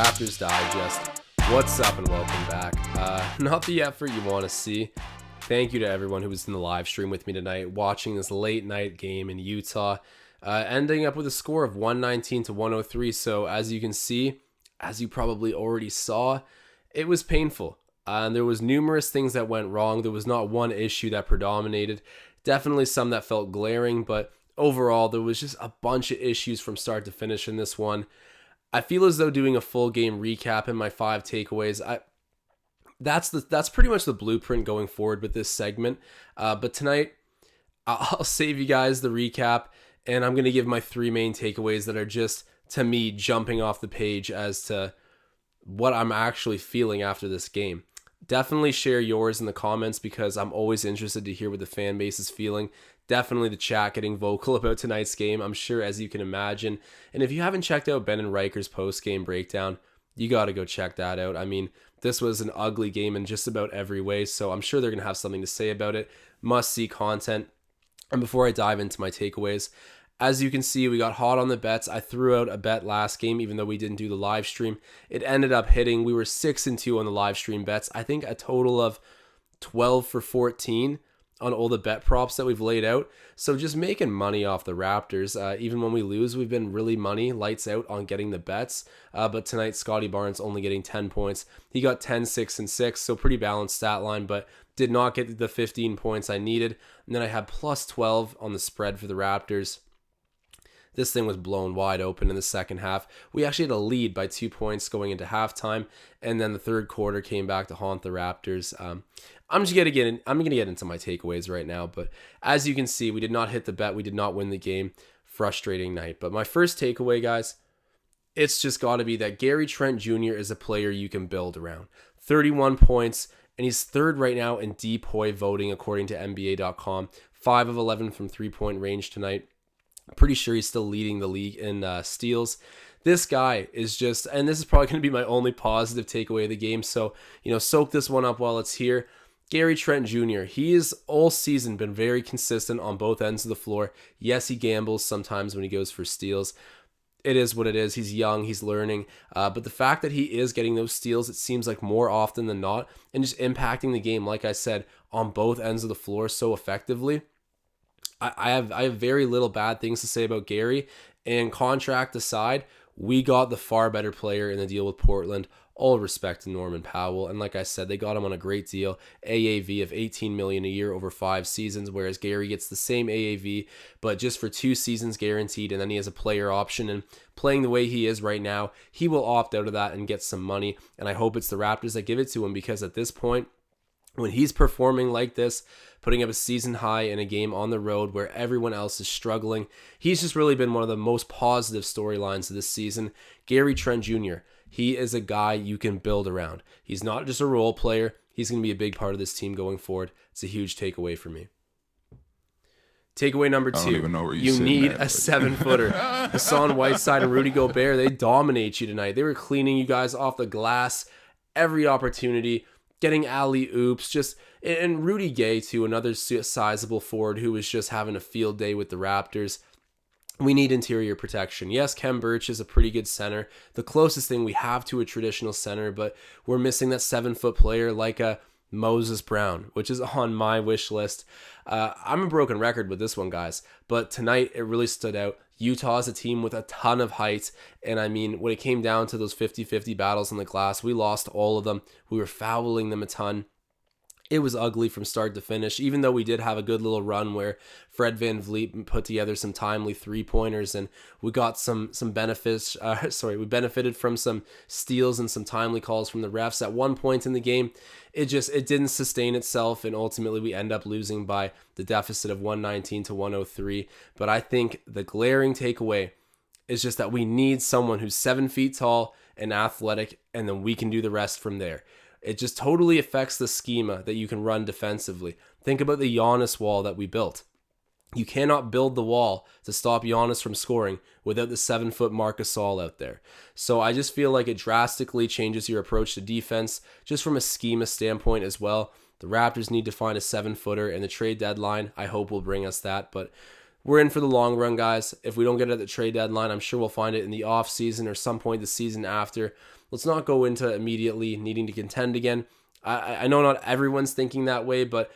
Raptors Digest. What's up and welcome back. Not the effort you want to see. Thank you to everyone who was in the live stream with me tonight, watching this late night game in Utah, ending up with a score of 119 to 103. So as you can see, as you probably already saw, it was painful. And there was numerous things that went wrong. There was not one issue that predominated. Definitely some that felt glaring, but overall, there was just a bunch of issues from start to finish in this one. I feel as though doing a full game recap in my 5 takeaways, that's pretty much the blueprint going forward with this segment. But tonight, I'll save you guys the recap, and I'm going to give my 3 main takeaways that are just, to me, jumping off the page as to what I'm actually feeling after this game. Definitely share yours in the comments because I'm always interested to hear what the fan base is feeling. Definitely the chat getting vocal about tonight's game, I'm sure, as you can imagine. And if you haven't checked out Ben and Riker's post-game breakdown, you got to go check that out. I mean, this was an ugly game in just about every way, so I'm sure they're going to have something to say about it. Must-see content. And before I dive into my takeaways, as you can see, we got hot on the bets. I threw out a bet last game, even though we didn't do the live stream. It ended up hitting. We were 6-2 on the live stream bets. I think a total of 12 for 14 on all the bet props that we've laid out. So just making money off the Raptors. Even when we lose, we've been really money, lights out on getting the bets. But tonight, Scotty Barnes only getting 10 points. He got 10, 6, and 6, so pretty balanced stat line, but did not get the 15 points I needed. And then I had plus 12 on the spread for the Raptors. This thing was blown wide open in the second half. We actually had a lead by 2 points going into halftime, and then the third quarter came back to haunt the Raptors. I'm gonna get into my takeaways right now, but as you can see, we did not hit the bet. We did not win the game. Frustrating night. But my first takeaway, guys, it's just got to be that Gary Trent Jr. is a player you can build around. 31 points, and he's third right now in DPOY voting according to NBA.com. 5 of 11 from 3-point range tonight. Pretty sure he's still leading the league in steals. This guy is just, and this is probably going to be my only positive takeaway of the game, so, soak this one up while it's here. Gary Trent Jr., he has all season been very consistent on both ends of the floor. Yes, he gambles sometimes when he goes for steals. It is what it is. He's young, he's learning, but the fact that he is getting those steals, it seems like more often than not, and just impacting the game, like I said, on both ends of the floor so effectively. I have very little bad things to say about Gary, and contract aside, we got the far better player in the deal with Portland. All respect to Norman Powell, and like I said, they got him on a great deal, AAV of $18 million a year over 5 seasons, whereas Gary gets the same AAV, but just for 2 seasons guaranteed, and then he has a player option, and playing the way he is right now, he will opt out of that and get some money, and I hope it's the Raptors that give it to him, because at this point, when he's performing like this, putting up a season high in a game on the road where everyone else is struggling, he's just really been one of the most positive storylines of this season. Gary Trent Jr., he is a guy you can build around. He's not just a role player. He's going to be a big part of this team going forward. It's a huge takeaway for me. Takeaway number 2, you need a 7-footer. Hassan Whiteside and Rudy Gobert, they dominate you tonight. They were cleaning you guys off the glass every opportunity, getting alley-oops, and Rudy Gay, too, another sizable forward who was just having a field day with the Raptors. We need interior protection. Yes, Khem Birch is a pretty good center, the closest thing we have to a traditional center, but we're missing that 7-foot player like a Moses Brown, which is on my wish list. I'm a broken record with this one, guys, but tonight it really stood out. Utah is a team with a ton of height, and I mean, when it came down to those 50-50 battles on the glass, we lost all of them. We were fouling them a ton. It was ugly from start to finish, even though we did have a good little run where Fred VanVleet put together some timely 3-pointers, and we got some benefits. We benefited from some steals and some timely calls from the refs. At one point in the game, it didn't sustain itself, and ultimately we end up losing by the deficit of 119 to 103. But I think the glaring takeaway is just that we need someone who's 7 feet tall and athletic, and then we can do the rest from there. It just totally affects the schema that you can run defensively. Think about the Giannis wall that we built. You cannot build the wall to stop Giannis from scoring without the 7-foot Marc Gasol out there. So I just feel like it drastically changes your approach to defense, just from a schema standpoint as well. The Raptors need to find a 7-footer, and the trade deadline, I hope, will bring us that. But we're in for the long run, guys. If we don't get it at the trade deadline, I'm sure we'll find it in the off season or some point the season after. let's not go into immediately needing to contend again. I know not everyone's thinking that way, but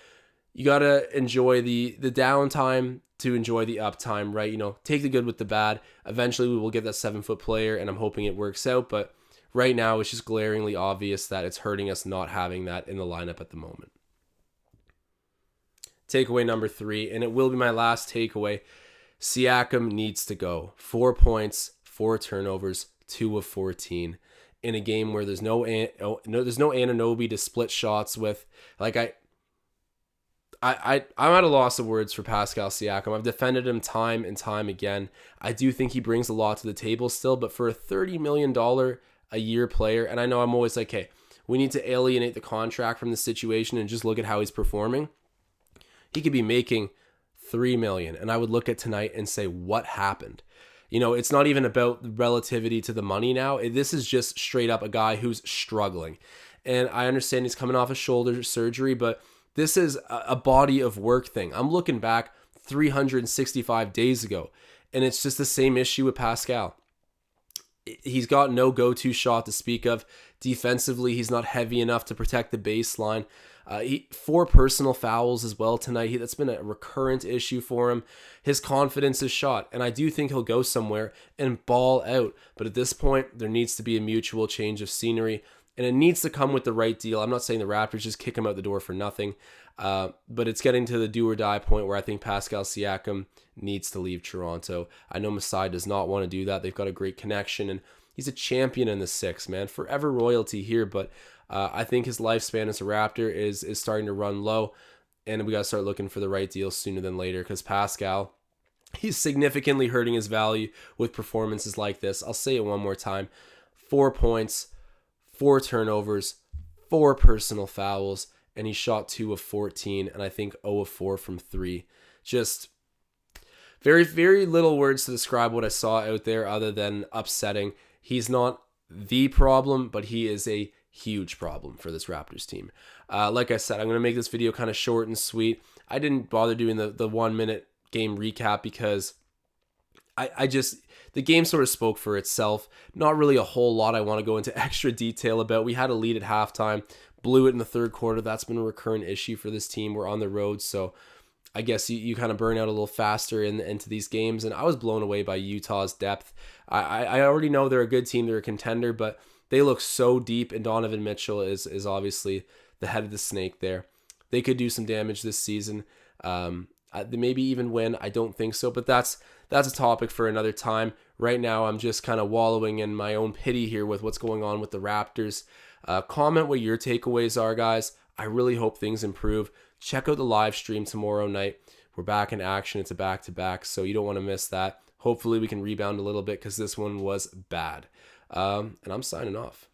you got to enjoy the downtime to enjoy the uptime, right? Take the good with the bad. Eventually we will get that 7-foot player, and I'm hoping it works out, but right now it's just glaringly obvious that it's hurting us not having that in the lineup at the moment. Takeaway number 3, and it will be my last takeaway. Siakam needs to go. 4 points, 4 turnovers, 2 of 14 in a game where there's no Anunoby to split shots with. Like I'm at a loss of words for Pascal Siakam. I've defended him time and time again. I do think he brings a lot to the table still, but for a $30 million a year player, and I know I'm always like, hey, we need to alienate the contract from the situation and just look at how he's performing. He could be making $3 million, and I would look at tonight and say, what happened? It's not even about relativity to the money now. This is just straight up a guy who's struggling. And I understand he's coming off a shoulder surgery, but this is a body of work thing. I'm looking back 365 days ago, and it's just the same issue with Pascal. He's got no go-to shot to speak of. Defensively, he's not heavy enough to protect the baseline. 4 personal fouls as well tonight. That's been a recurrent issue for him. His confidence is shot, and I do think he'll go somewhere and ball out. But at this point, there needs to be a mutual change of scenery, and it needs to come with the right deal. I'm not saying the Raptors just kick him out the door for nothing, but it's getting to the do-or-die point where I think Pascal Siakam needs to leave Toronto. I know Masai does not want to do that. They've got a great connection, and he's a champion in the 6, man. Forever royalty here, but I think his lifespan as a Raptor is starting to run low, and we got to start looking for the right deal sooner than later, because Pascal, he's significantly hurting his value with performances like this. I'll say it one more time. 4 points, 4 turnovers, 4 personal fouls, and he shot 2 of 14, and I think 0 of 4 from 3. Just very, very little words to describe what I saw out there other than upsetting. He's not the problem, but he is a huge problem for this Raptors team. Like I said, I'm going to make this video kind of short and sweet. I didn't bother doing the 1 minute game recap because the game sort of spoke for itself. Not really a whole lot I want to go into extra detail about. We had a lead at halftime, blew it in the third quarter. That's been a recurrent issue for this team. We're on the road, so I guess you kind of burn out a little faster into these games, and I was blown away by Utah's depth. I already know they're a good team, they're a contender, but they look so deep, and Donovan Mitchell is obviously the head of the snake there. They could do some damage this season. Maybe even win. I don't think so, but that's a topic for another time. Right now, I'm just kind of wallowing in my own pity here with what's going on with the Raptors. Comment what your takeaways are, guys. I really hope things improve. Check out the live stream tomorrow night. We're back in action. It's a back-to-back, so you don't want to miss that. Hopefully we can rebound a little bit because this one was bad. And I'm signing off.